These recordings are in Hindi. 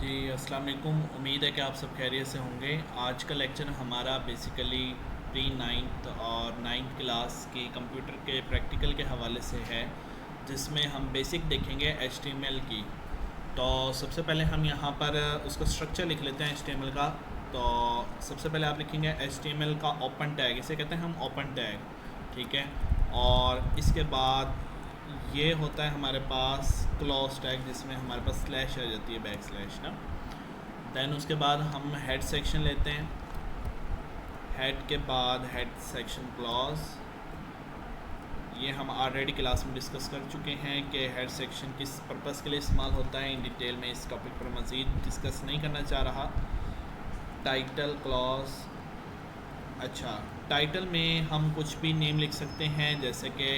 जी अस्सलाम वालेकुम। उम्मीद है कि आप सब खैरियत से होंगे। आज का लेक्चर हमारा बेसिकली प्री नाइन्थ और नाइन्थ क्लास की कंप्यूटर के प्रैक्टिकल के हवाले से है, जिसमें हम बेसिक देखेंगे HTML की। तो सबसे पहले हम यहाँ पर उसका स्ट्रक्चर लिख लेते हैं HTML का। तो सबसे पहले आप लिखेंगे HTML का ओपन टैग, इसे कहते हैं हम ओपन टैग, ठीक है। और इसके बाद ये होता है हमारे पास क्लोज टैग, जिसमें हमारे पास स्लैश आ जाती है, बैक स्लैश ना। दैन उसके बाद हम हेड सेक्शन लेते हैं। हेड के बाद हेड सेक्शन क्लॉज, ये हम ऑलरेडी क्लास में डिस्कस कर चुके हैं कि हेड सेक्शन किस पर्पस के लिए इस्तेमाल होता है। इन डिटेल में इस टॉपिक पर मज़ीद डिस्कस नहीं करना चाह रहा। टाइटल क्लॉज, अच्छा, टाइटल में हम कुछ भी नेम लिख सकते हैं, जैसे कि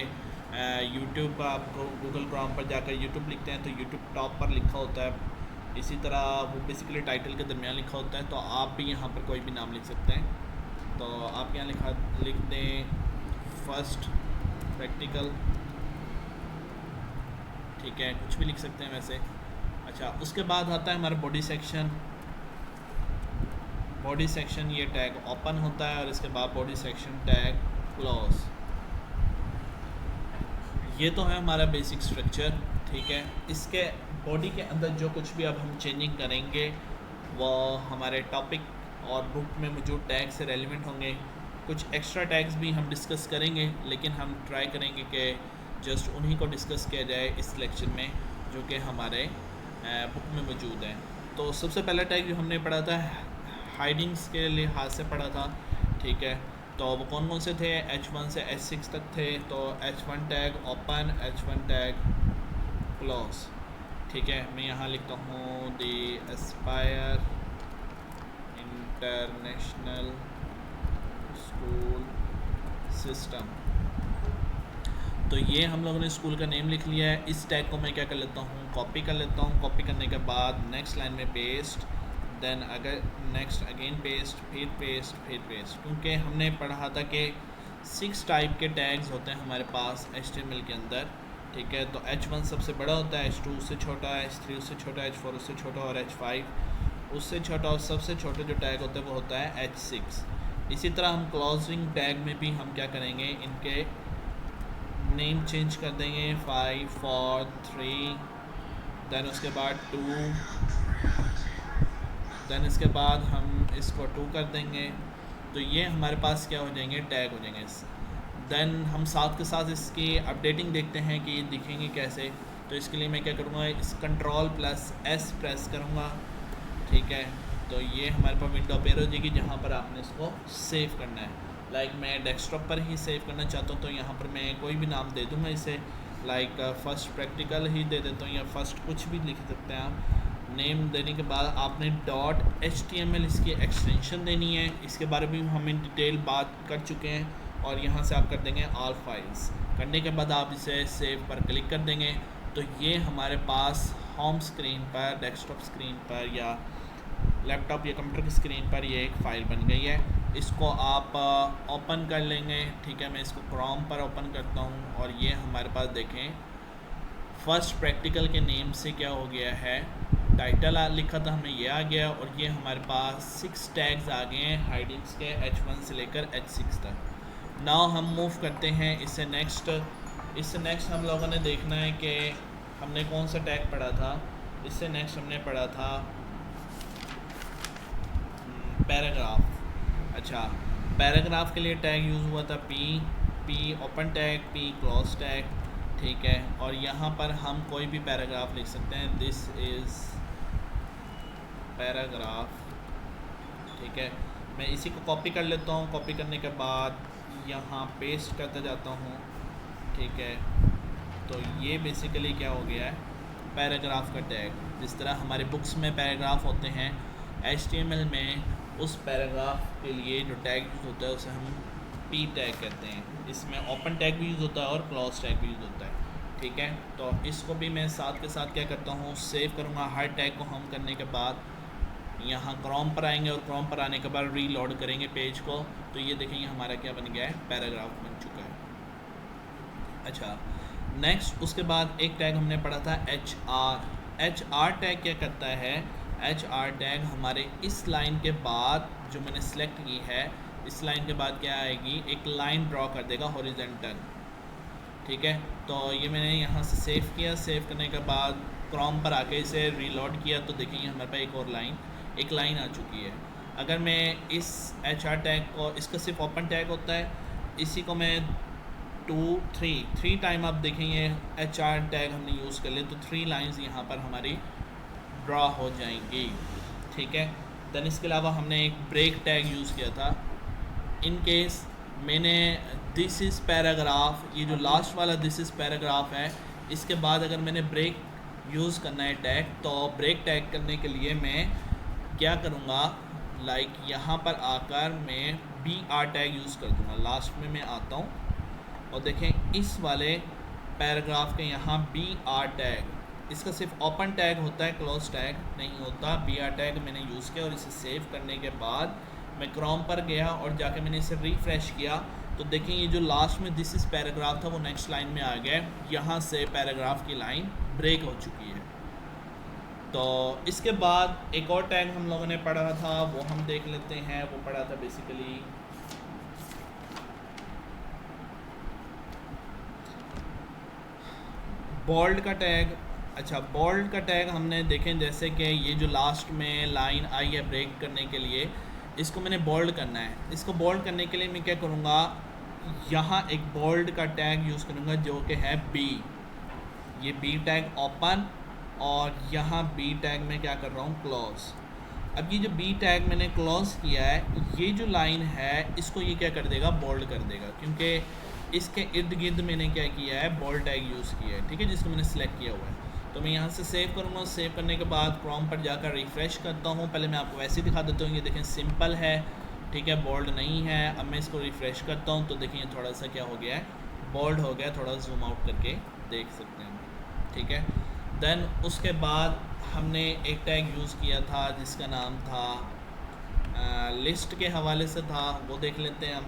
यूट्यूब, आप गूगल क्रोम पर जाकर यूट्यूब लिखते हैं तो यूट्यूब टॉप पर लिखा होता है। इसी तरह वो बेसिकली टाइटल के दरमियान लिखा होता है, तो आप भी यहाँ पर कोई भी नाम लिख सकते हैं। तो आप यहाँ लिख दें फर्स्ट प्रैक्टिकल, ठीक है, कुछ भी लिख सकते हैं वैसे। अच्छा, उसके बाद आता है हमारा बॉडी सेक्शन। बॉडी सेक्शन ये टैग ओपन होता है और इसके बाद बॉडी सेक्शन टैग क्लोज। ये तो है हमारा बेसिक स्ट्रक्चर, ठीक है। इसके बॉडी के अंदर जो कुछ भी अब हम चेंजिंग करेंगे वो हमारे टॉपिक और बुक में मौजूद टैग से रेलिवेंट होंगे। कुछ एक्स्ट्रा टैग्स भी हम डिस्कस करेंगे, लेकिन हम ट्राई करेंगे कि जस्ट उन्हीं को डिस्कस किया जाए इस लेक्चर में जो कि हमारे बुक में मौजूद है। तो सबसे पहला टैग जो हमने पढ़ा था हाइडिंग्स के लिहाज से पढ़ा था, ठीक है। तो वो कौन कौन से थे? H1 से H6 तक थे। तो H1 tag open, H1 tag close, ठीक है। मैं यहाँ लिखता हूँ the Aspire international school system. तो ये हम लोगों ने स्कूल का नेम लिख लिया है। इस टैग को मैं क्या कर लेता हूँ, कॉपी कर लेता हूँ। कॉपी करने के बाद नेक्स्ट लाइन में पेस्ट, देन अगर नेक्स्ट अगेन पेस्ट, फिर पेस्ट, फिर पेस्ट, क्योंकि हमने पढ़ा था कि 6 टाइप के टैग्स होते हैं हमारे पास HTML के अंदर, ठीक है। तो H1 सबसे बड़ा होता है, H2 उससे छोटा, H3 उससे छोटा, H4 उससे छोटा और H5 उससे छोटा, और सबसे छोटे जो टैग होते हैं वो होता है H6। इसी तरह हम क्लोजिंग टैग में भी हम क्या करेंगे, इनके नेम चेंज कर देंगे, 5 4 3, दैन उसके बाद 2, दैन इसके बाद हम इसको 2 कर देंगे। तो ये हमारे पास क्या हो जाएंगे, टैग हो जाएंगे। दैन हम साथ के साथ इसकी अपडेटिंग देखते हैं कि ये दिखेंगे कैसे। तो इसके लिए मैं क्या करूँगा, इस Ctrl+S प्रेस करूँगा, ठीक है। तो ये हमारे पास विंडो अपेयर हो जाएगी जहाँ पर आपने इसको सेव करना है। लाइक मैं डेस्कटॉप पर ही सेव करना चाहता हूँ, तो यहाँ पर मैं कोई भी नाम दे दूँगा इसे, लाइक फर्स्ट प्रैक्टिकल ही दे देता हूँ, या फर्स्ट कुछ भी लिख सकते हैं आप। नेम देने के बाद आपने .html इसकी एक्सटेंशन देनी है। इसके बारे में हम इन डिटेल बात कर चुके हैं। और यहाँ से आप कर देंगे ऑल फाइल्स। करने के बाद आप इसे सेव पर क्लिक कर देंगे। तो ये हमारे पास होम स्क्रीन पर, डेस्कटॉप स्क्रीन पर या लैपटॉप या कंप्यूटर की स्क्रीन पर ये एक फ़ाइल बन गई है। इसको आप ओपन कर लेंगे, ठीक है। मैं इसको क्रोम पर ओपन करता हूँ और ये हमारे पास देखें फर्स्ट प्रैक्टिकल के नेम से क्या हो गया है, टाइटल लिखा था हमने, ये आ गया। और ये हमारे पास 6 टैग्स आ गए हैं हाइडिंग्स के, H1 से लेकर H6 तक। नाउ हम मूव करते हैं इससे नेक्स्ट हम लोगों ने देखना है कि हमने कौन सा टैग पढ़ा था। इससे नेक्स्ट हमने पढ़ा था पैराग्राफ। अच्छा, पैराग्राफ के लिए टैग यूज़ हुआ था P open tag, P close tag, ठीक है। और यहाँ पर हम कोई भी पैराग्राफ लिख सकते हैं, दिस इज़ पैराग्राफ, ठीक है। मैं इसी को कॉपी कर लेता हूँ। कॉपी करने के बाद यहाँ पेस्ट करता जाता हूँ, ठीक है। तो ये बेसिकली क्या हो गया है, पैराग्राफ का टैग। जिस तरह हमारे बुक्स में पैराग्राफ होते हैं, HTML में उस पैराग्राफ के लिए जो टैग यूज़ होता है उसे हम P टैग कहते हैं। इसमें ओपन टैग भी यूज़ होता है और क्लोज टैग भी यूज़ होता है, ठीक है। तो इसको भी मैं साथ के साथ क्या करता हूँ, सेव करूँगा। हर टैग को हम करने के बाद यहाँ क्रोम पर आएंगे और क्रोम पर आने के बाद रीलोड करेंगे पेज को। तो ये देखेंगे हमारा क्या बन गया है, पैराग्राफ बन चुका है। अच्छा, नेक्स्ट उसके बाद एक टैग हमने पढ़ा था HR टैग क्या करता है, HR टैग हमारे इस लाइन के बाद जो मैंने सेलेक्ट की है, इस लाइन के बाद क्या आएगी, एक लाइन ड्रॉ कर देगा हॉरिजॉन्टल। ठीक है, तो ये मैंने यहाँ से सेव किया। सेव करने के बाद क्रोम पर आके इसे रीलोड किया तो देखिए हमारे पास एक लाइन आ चुकी है। अगर मैं इस HR टैग को, इसका सिर्फ ओपन टैग होता है, इसी को मैं 3 टाइम आप देखेंगे HR टैग हमने यूज़ कर लिया तो 3 लाइंस यहाँ पर हमारी ड्रॉ हो जाएंगी। ठीक है, देन इसके अलावा हमने एक ब्रेक टैग यूज़ किया था। इन केस मैंने दिस इज़ पैराग्राफ, ये जो लास्ट वाला दिस इज़ पैराग्राफ है, इसके बाद अगर मैंने ब्रेक यूज़ करना है टैग, तो ब्रेक टैग करने के लिए मैं क्या करूँगा, लाइक यहाँ पर आकर मैं BR टैग यूज़ कर दूँगा। लास्ट में मैं आता हूँ और देखें इस वाले पैराग्राफ के यहाँ BR टैग, इसका सिर्फ ओपन टैग होता है, क्लोज टैग नहीं होता। BR टैग मैंने यूज़ किया और इसे सेव करने के बाद मैं क्रोम पर गया और जाके मैंने इसे रिफ़्रेश किया तो देखें ये जो लास्ट में दिस इज़ पैराग्राफ था वो नेक्स्ट लाइन में आ गया। यहाँ से पैराग्राफ की लाइन ब्रेक हो चुकी है। तो इसके बाद एक और टैग हम लोगों ने पढ़ा था, वो हम देख लेते हैं। वो पढ़ा था बेसिकली बोल्ड का टैग। अच्छा, बोल्ड का टैग हमने देखें जैसे कि ये जो लास्ट में लाइन आई है ब्रेक करने के लिए, इसको मैंने बोल्ड करना है। इसको बोल्ड करने के लिए मैं क्या करूँगा, यहाँ एक बोल्ड का टैग यूज़ करूँगा जो कि है B। ये B टैग ओपन और यहाँ B टैग में क्या कर रहा हूँ, क्लोज। अब ये जो B टैग मैंने क्लोज किया है, ये जो लाइन है इसको ये क्या कर देगा, बोल्ड कर देगा, क्योंकि इसके इर्द गिर्द मैंने क्या किया है, बोल्ड टैग यूज़ किया है। ठीक है, जिसको मैंने सेलेक्ट किया हुआ है। तो मैं यहाँ से सेव करूँगा। सेव करने के बाद क्रोम पर जाकर रिफ़्रेश करता हूँ। पहले मैं आपको वैसे ही दिखा देता हूँ, ये देखें सिंपल है। ठीक है, बोल्ड नहीं है। अब मैं इसको रिफ़्रेश करता हूँ तो देखिए थोड़ा सा क्या हो गया है, बोल्ड हो गया। थोड़ा जूम आउट करके देख सकते हैं। ठीक है, देन उसके बाद हमने एक टैग यूज़ किया था जिसका नाम था लिस्ट के हवाले से था, वो देख लेते हैं हम।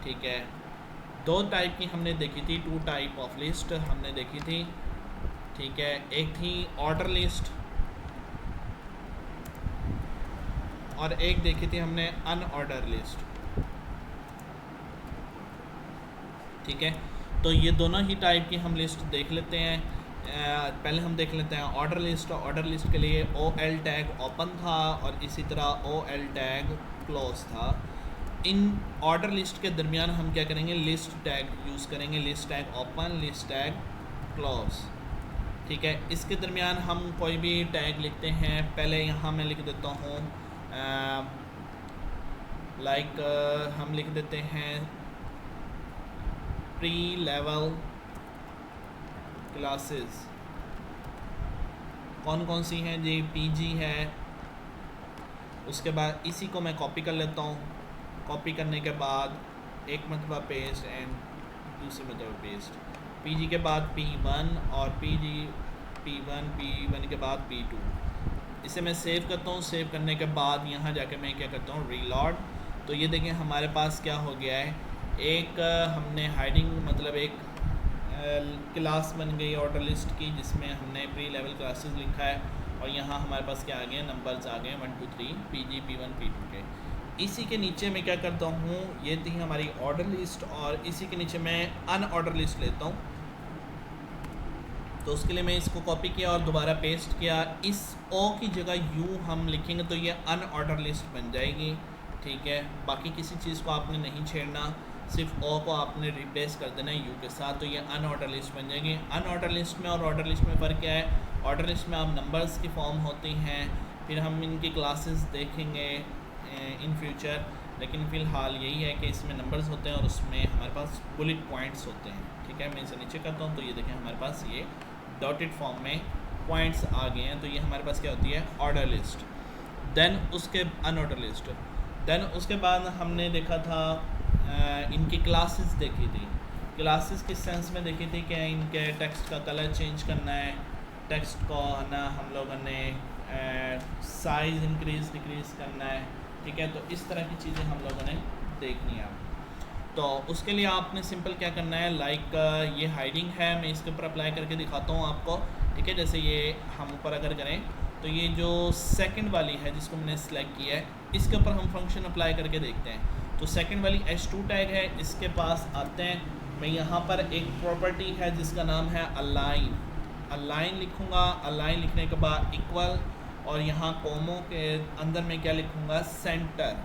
ठीक है, 2 टाइप की हमने देखी थी, 2 टाइप ऑफ लिस्ट हमने देखी थी। ठीक है, एक थी ऑर्डर लिस्ट और एक देखी थी हमने अनऑर्डर लिस्ट। ठीक है, तो ये दोनों ही टाइप की हम लिस्ट देख लेते हैं। पहले हम देख लेते हैं ऑर्डर लिस्ट। ऑर्डर लिस्ट के लिए OL टैग ओपन था और इसी तरह OL टैग क्लोज था। इन ऑर्डर लिस्ट के दरमियान हम क्या करेंगे, लिस्ट टैग यूज़ करेंगे। List tag open, list tag close. ठीक है, इसके दरमियान हम कोई भी टैग लिखते हैं। पहले यहाँ मैं लिख देता हूँ लाइक हम लिख देते हैं प्री लेवल क्लासेस। कौन कौन सी हैं जी, PG है। उसके बाद इसी को मैं कॉपी कर लेता हूँ। कॉपी करने के बाद एक मरतबा पेस्ट एंड दूसरी मरतबा पेस्ट। PG के बाद P1 और P1 के बाद P2। इसे मैं सेव करता हूँ। सेव करने के बाद यहाँ जाके मैं क्या करता हूँ, रीलोड। तो ये देखें हमारे पास क्या हो गया है, एक हमने हाइडिंग मतलब एक क्लास बन गई ऑर्डर लिस्ट की, जिसमें हमने प्री लेवल क्लासेस लिखा है और यहाँ हमारे पास क्या आ गए, नंबर्स आ गए 1 2 3 PG P1 P2 के। इसी के नीचे मैं क्या करता हूँ, ये थी हमारी ऑर्डर लिस्ट और इसी के नीचे मैं अनऑर्डर लिस्ट लेता हूँ। तो उसके लिए मैं इसको कॉपी किया और दोबारा पेस्ट किया। इस O की जगह U हम लिखेंगे तो ये अनऑर्डर लिस्ट बन जाएगी। ठीक है, बाकी किसी चीज़ को आपने नहीं छेड़ना, सिर्फ O को आपने रिप्लेस कर देना है U के साथ, तो ये अनऑर्डर लिस्ट बन जाएगी। अनऑर्डर लिस्ट में और ऑर्डर लिस्ट में फ़र्क क्या है, ऑर्डर लिस्ट में आप नंबर्स की फॉर्म होती हैं, फिर हम इनकी क्लासेस देखेंगे इन फ्यूचर, लेकिन फ़िलहाल यही है कि इसमें नंबर्स होते हैं और उसमें हमारे पास बुलेट पॉइंट्स होते हैं। ठीक है, मैं इसे नीचे करता हूँ तो ये देखें हमारे पास ये डॉटेड फॉर्म में पॉइंट्स आ गए हैं। तो ये हमारे पास क्या होती है, ऑर्डर लिस्ट। देन उसके अनऑर्डर लिस्ट। देन उसके बाद हमने देखा था इनकी क्लासेस देखी थी। क्लासेस किस सेंस में देखी थी कि इनके टेक्स्ट का कलर चेंज करना है, टेक्स्ट को ना हम लोगों ने साइज़ इंक्रीज़ डिक्रीज़ करना है। ठीक है, तो इस तरह की चीज़ें हम लोगों ने देखनी है। तो उसके लिए आपने सिंपल क्या करना है, लाइक ये हाइडिंग है, मैं इसके ऊपर अप्लाई करके दिखाता हूँ आपको। ठीक है, जैसे ये हम ऊपर अगर करें तो ये जो सेकंड वाली है जिसको मैंने सेलेक्ट किया है, इसके ऊपर हम फंक्शन अप्लाई करके देखते हैं। तो सेकंड वाली h2 टैग है, इसके पास आते हैं। मैं यहाँ पर एक प्रॉपर्टी है जिसका नाम है अलाइन, अलाइन लिखूँगा। अलाइन लिखने के बाद इक्वल, और यहाँ कोमो के अंदर मैं क्या लिखूँगा, सेंटर,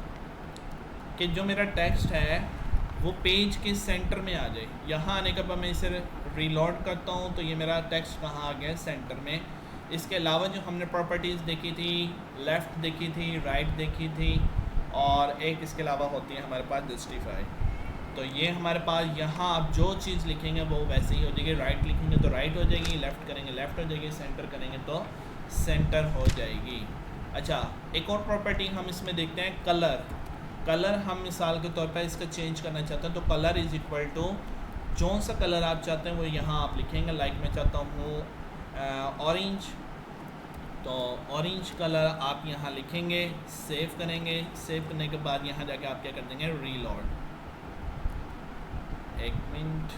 कि जो मेरा टेक्स्ट है वो पेज के सेंटर में आ जाए। यहाँ आने के बाद मैं इसे रीलोड करता हूँ तो ये मेरा टेक्स्ट कहाँ आ गया, सेंटर में। इसके अलावा जो हमने प्रॉपर्टीज़ देखी थी, लेफ़्ट देखी थी, राइट देखी थी, और एक इसके अलावा होती है हमारे पास जस्टिफाई। तो ये हमारे पास यहाँ आप जो चीज़ लिखेंगे वो वैसे ही हो जाएगी। राइट लिखेंगे तो राइट हो जाएगी, लेफ़्ट करेंगे लेफ़्ट हो जाएगी, सेंटर करेंगे तो सेंटर हो जाएगी। अच्छा, एक और प्रॉपर्टी हम इसमें देखते हैं, कलर। कलर हम मिसाल के तौर पर इसका चेंज करना चाहते हैं तो कलर इज़ इक्वल टू, जो सा कलर आप चाहते हैं वो यहाँ आप लिखेंगे। लाइक मैं चाहता हूँ ऑरेंज, तो ऑरेंज कलर आप यहाँ लिखेंगे, सेव करेंगे। सेव करने के बाद यहाँ जाके आप क्या कर देंगे, रीलोड। एक मिनट,